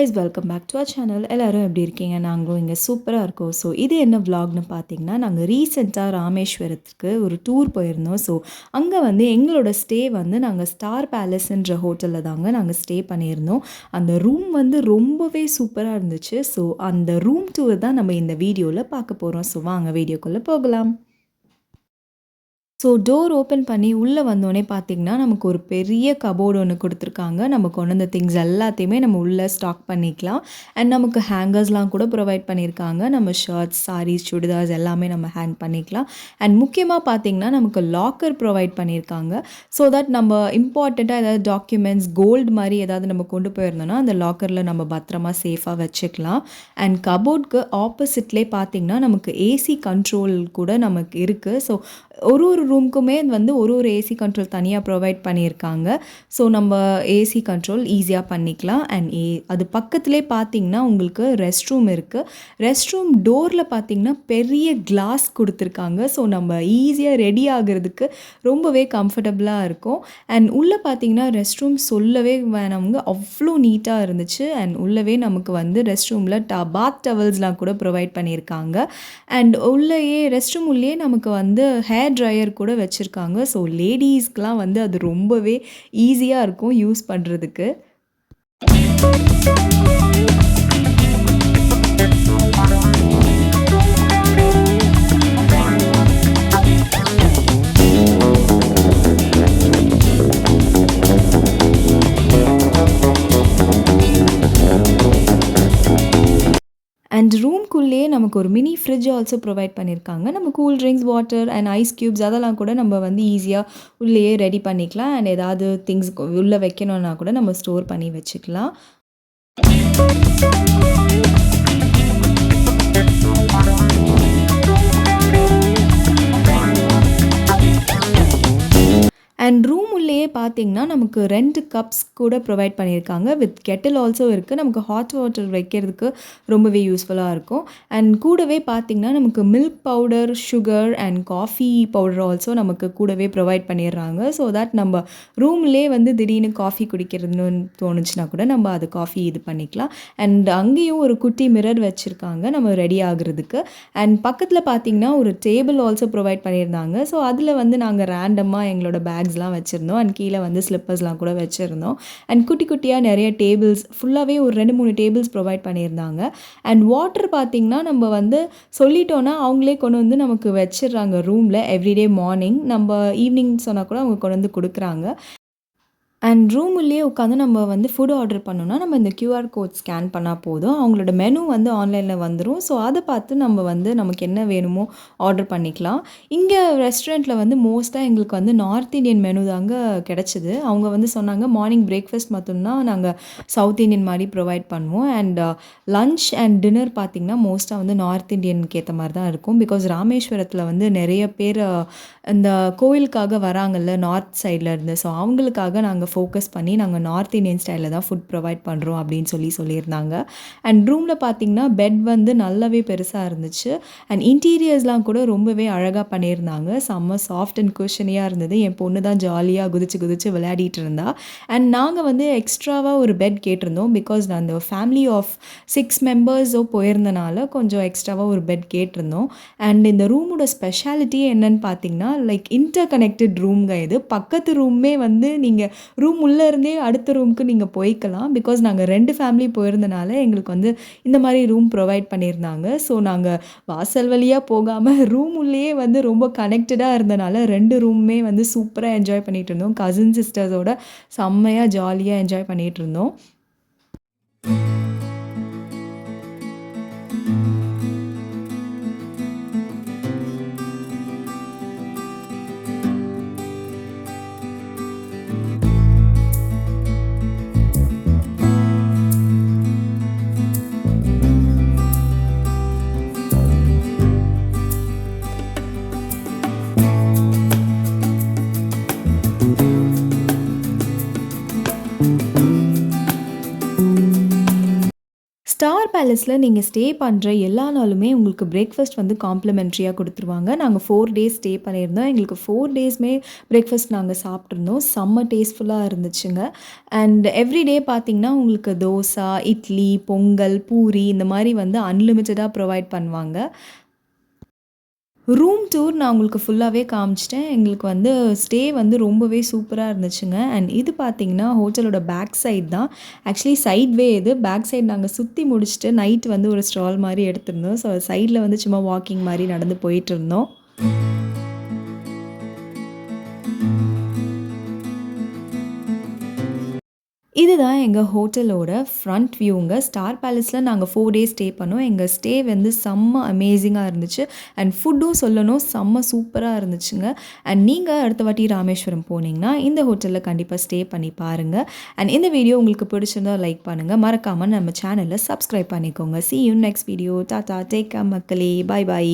guys, welcome back to our channel. எல்லாரும் எப்படி இருக்கீங்க? நாங்களும் இங்கே சூப்பராக இருக்கோம். ஸோ இது என்ன vlogனு பார்த்தீங்கன்னா, நாங்கள் ரீசெண்டாக ராமேஸ்வரத்துக்கு ஒரு டூர் போயிருந்தோம். ஸோ அங்கே வந்து எங்களோட ஸ்டே வந்து நாங்கள் ஸ்டார் பேலஸ்ன்ற ஹோட்டலில் தாங்க நாங்கள் ஸ்டே பண்ணியிருந்தோம். அந்த ரூம் வந்து ரொம்பவே சூப்பராக இருந்துச்சு. ஸோ அந்த ரூம் டூர் தான் நம்ம இந்த வீடியோவில் பார்க்க போகிறோம். ஸோ வாங்க வீடியோக்குள்ளே போகலாம். ஸோ டோர் ஓப்பன் பண்ணி உள்ளே வந்தோடனே பார்த்தீங்கன்னா, நமக்கு ஒரு பெரிய கபோர்டு ஒன்று கொடுத்துருக்காங்க. நம்ம கொண்டு வந்த திங்ஸ் எல்லாத்தையுமே நம்ம உள்ளே ஸ்டாக் பண்ணிக்கலாம். அண்ட் நமக்கு ஹேங்கர்ஸ்லாம் கூட ப்ரொவைட் பண்ணியிருக்காங்க. நம்ம ஷர்ட்ஸ், சாரீஸ், சுடிதார்ஸ் எல்லாமே நம்ம ஹேங் பண்ணிக்கலாம். அண்ட் முக்கியமாக பார்த்தீங்கன்னா, நமக்கு லாக்கர் ப்ரொவைட் பண்ணியிருக்காங்க. ஸோ தட் நம்ம இம்பார்ட்டண்ட்டாக ஏதாவது டாக்குமெண்ட்ஸ், கோல்டு மாதிரி ஏதாவது நம்ம கொண்டு போயிருந்தோம்னா அந்த லாக்கரில் நம்ம பத்திரமா சேஃபாக வச்சுக்கலாம். அண்ட் கபோர்டுக்கு ஆப்போசிட்லேயே பார்த்தீங்கன்னா, நமக்கு ஏசி கண்ட்ரோல் கூட நமக்கு இருக்குது. ஸோ ஒரு ரூமுக்குமே வந்து ஒரு ஏசி கண்ட்ரோல் தனியாக ப்ரொவைட் பண்ணியிருக்காங்க. ஸோ நம்ம ஏசி கண்ட்ரோல் ஈஸியாக பண்ணிக்கலாம். அண்ட் அது பக்கத்துலேயே பார்த்தீங்கன்னா உங்களுக்கு ரெஸ்ட் ரூம் இருக்குது. ரெஸ்ட் ரூம் டோரில் பார்த்தீங்கன்னா பெரிய கிளாஸ் கொடுத்துருக்காங்க. ஸோ நம்ம ஈஸியாக ரெடி ஆகிறதுக்கு ரொம்பவே கம்ஃபர்டபுளாக இருக்கும். அண்ட் உள்ளே பார்த்தீங்கன்னா ரெஸ்ட் ரூம் சொல்லவே வேணாமுங்க, அவ்வளோ நீட்டாக இருந்துச்சு. அண்ட் உள்ளவே நமக்கு வந்து ரெஸ்ட் ரூமில் பாத் டவல்ஸ்லாம் கூட ப்ரொவைட் பண்ணியிருக்காங்க. அண்ட் உள்ளேயே ரெஸ்ட் ரூம் உள்ளேயே நமக்கு வந்து ஹேர் ட்ரையர் கூட வச்சுருக்காங்க. ஸோ லேடீஸ்க்கெலாம் வந்து அது ரொம்பவே ஈஸியாக இருக்கும் யூஸ் பண்ணுறதுக்கு. அண்ட் ரூம்குள்ளேயே நமக்கு ஒரு மினி ஃப்ரிட்ஜ் ஆல்சோ ப்ரொவைட் பண்ணியிருக்காங்க. நம்ம cool drinks, water and ice cubes அதெல்லாம் கூட நம்ம வந்து ஈஸியாக உள்ளேயே ரெடி பண்ணிக்கலாம். அண்ட் ஏதாவது திங்ஸ் உள்ளே வைக்கணுன்னா கூட நம்ம ஸ்டோர் பண்ணி வச்சுக்கலாம். அண்ட் ரூம் உள்ளேயே பார்த்தீங்கன்னா நமக்கு 2 கப்ஸ் கூட ப்ரொவைட் பண்ணியிருக்காங்க. வித் கெட்டில் ஆல்சோ இருக்குது. நமக்கு ஹாட் வாட்டர் வைக்கிறதுக்கு ரொம்பவே யூஸ்ஃபுல்லாக இருக்கும். அண்ட் கூடவே பார்த்தீங்கன்னா நமக்கு milk powder, sugar and coffee powder also நமக்கு கூடவே ப்ரொவைட் பண்ணிடுறாங்க. ஸோ தட் நம்ம ரூம்லேயே வந்து திடீர்னு காஃபி குடிக்கிறதுன்னு தோணுச்சுன்னா கூட நம்ம அது காஃபி இது பண்ணிக்கலாம். அண்ட் அங்கேயும் ஒரு குட்டி மிரர் வச்சுருக்காங்க நம்ம ரெடி ஆகுறதுக்கு. அண்ட் பக்கத்தில் பார்த்தீங்கன்னா ஒரு டேபிள் ஆல்சோ ப்ரொவைட் பண்ணியிருந்தாங்க. ஸோ அதில் வந்து நாங்கள் ரேண்டமாக எங்களோட பேக்ஸ்லாம் வச்சுருந்தோம். அண்ட் கீழே வந்து ஸ்லிப்பர்ஸ்லாம் கூட வச்சுருந்தோம். அண்ட் குட்டி குட்டியாக நிறைய டேபிள்ஸ் ஃபுல்லாகவே ஒரு 2-3 டேபிள்ஸ் ப்ரொவைட் பண்ணியிருந்தாங்க. அண்ட் வாட்டர் பார்த்திங்கன்னா நம்ம வந்து சொல்லிட்டோன்னா அவங்களே கொண்டு வந்து நமக்கு வச்சிடுறாங்க ரூமில். எவ்ரிடே மார்னிங் நம்ம ஈவினிங் சொன்னால் கூட அவங்க கொண்டு வந்து கொடுக்குறாங்க. அண்ட் ரூமுள்ளேயே உட்காந்து நம்ம வந்து ஃபுட் ஆர்டர் பண்ணோன்னா நம்ம இந்த கியூஆர் கோட் ஸ்கேன் பண்ணால் போதும். அவங்களோட மெனு வந்து ஆன்லைனில் வந்துடும். ஸோ அதை பார்த்து நம்ம வந்து நமக்கு என்ன வேணுமோ ஆர்டர் பண்ணிக்கலாம். இங்கே ரெஸ்டாரண்ட்டில் வந்து மோஸ்ட்டாக எங்களுக்கு வந்து நார்த் இந்தியன் மெனு தாங்க கிடச்சிது. அவங்க வந்து சொன்னாங்க மார்னிங் பிரேக்ஃபாஸ்ட் மட்டும்தான் நாங்கள் சவுத் இந்தியன் மாதிரி ப்ரொவைட் பண்ணுவோம். அண்ட் லன்ச் அண்ட் டின்னர் பார்த்திங்கன்னா மோஸ்ட்டாக வந்து நார்த் இந்தியனுக்கு ஏற்ற மாதிரி தான் இருக்கும். பிகாஸ் ராமேஸ்வரத்தில் வந்து நிறைய பேர் இந்த கோயிலுக்காக வராங்கல்ல நார்த் சைடில் இருந்து. ஸோ அவங்களுக்காக நாங்கள் ஃபோக்கஸ் பண்ணி நாங்கள் நார்த் இந்தியன் ஸ்டைலில் தான் ஃபுட் ப்ரொவைட் பண்ணுறோம் அப்படின்னு சொல்லியிருந்தாங்க. அண்ட் ரூமில் பார்த்திங்கன்னா பெட் வந்து நல்லாவே பெருசாக இருந்துச்சு. அண்ட் இன்டீரியர்ஸ்லாம் கூட ரொம்பவே அழகாக பண்ணியிருந்தாங்க. செம்ம சாஃப்ட் அண்ட் குஷனியாக இருந்தது. என் பொண்ணு தான் ஜாலியாக குதிச்சு விளையாடிட்டு இருந்தா. அண்ட் நாங்கள் வந்து எக்ஸ்ட்ராவாக ஒரு பெட் கேட்டிருந்தோம். பிகாஸ் நான் அந்த ஃபேமிலி ஆஃப் 6 மெம்பர்ஸோ போயிருந்தனால கொஞ்சம் எக்ஸ்ட்ராவாக ஒரு பெட் கேட்டிருந்தோம். அண்ட் இந்த ரூமோட ஸ்பெஷாலிட்டி என்னன்னு பார்த்தீங்கன்னா லைக் இன்டர் கனெக்டட் ரூம்ங்க. இது பக்கத்து ரூமே வந்து நீங்கள் ரூம் உள்ளே இருந்தே அடுத்த ரூமுக்கு நீங்கள் போய்க்கலாம். பிகாஸ் நாங்கள் 2 ஃபேமிலி போயிருந்தனால எங்களுக்கு வந்து இந்த மாதிரி ரூம் ப்ரொவைட் பண்ணியிருந்தாங்க. ஸோ நாங்கள் வாசல் வழியாக போகாமல் ரூம் உள்ளேயே வந்து ரொம்ப கனெக்டடாக இருந்தனால 2 ரூமுமே வந்து சூப்பராக என்ஜாய் பண்ணிகிட்டு இருந்தோம். கசின் சிஸ்டர்ஸோட செம்மையாக ஜாலியாக என்ஜாய் பண்ணிகிட்டு இருந்தோம். ஸ்டார் பேலஸில் நீங்கள் ஸ்டே பண்ணுற எல்லா நாளுமே உங்களுக்கு பிரேக்ஃபாஸ்ட் வந்து காம்ப்ளிமெண்ட்ரியாக கொடுத்துருவாங்க. நாங்கள் 4 டேஸ் ஸ்டே பண்ணியிருந்தோம். எங்களுக்கு 4 டேஸுமே பிரேக்ஃபாஸ்ட் நாங்கள் சாப்பிட்ருந்தோம். செம்ம டேஸ்ட்ஃபுல்லாக இருந்துச்சுங்க. அண்ட் எவ்ரிடே பார்த்தீங்கன்னா உங்களுக்கு தோசை, இட்லி, பொங்கல், பூரி இந்த மாதிரி வந்து அன்லிமிட்டடாக ப்ரொவைட் பண்ணுவாங்க. ரூம் டூர் நான் உங்களுக்கு ஃபுல்லாகவே காமிச்சிட்டேன். எங்களுக்கு வந்து ஸ்டே வந்து ரொம்பவே சூப்பராக இருந்துச்சுங்க. அண்ட் இது பார்த்தீங்கன்னா ஹோட்டலோட பேக் சைட் தான். ஆக்சுவலி சைட்வே இது. பேக் சைட் நாங்கள் சுற்றி முடிச்சுட்டு நைட் வந்து ஒரு ஸ்டால் மாதிரி எடுத்திருந்தோம். ஸோ சைடில் வந்து சும்மா வாக்கிங் மாதிரி நடந்து போயிட்டுருந்தோம். இதுதான் எங்கள் ஹோட்டலோட ஃப்ரண்ட் வியூங்க. ஸ்டார் பேலஸில் நாங்கள் 4 டேஸ் ஸ்டே பண்ணோம். எங்கள் ஸ்டே வந்து செம்ம அமேசிங்காக இருந்துச்சு. அண்ட் ஃபுட்டும் சொல்லணும் செம்ம சூப்பராக இருந்துச்சுங்க. அண்ட் நீங்கள் அடுத்த வாட்டி ராமேஸ்வரம் போனீங்கன்னா இந்த ஹோட்டலில் கண்டிப்பாக ஸ்டே பண்ணி பாருங்கள். அண்ட் இந்த வீடியோ உங்களுக்கு பிடிச்சிருந்தா லைக் பண்ணுங்கள். மறக்காமல் நம்ம சேனலை சப்ஸ்கிரைப் பண்ணிக்கோங்க. See you next video. Ta-ta, take care மக்களே. Bye by.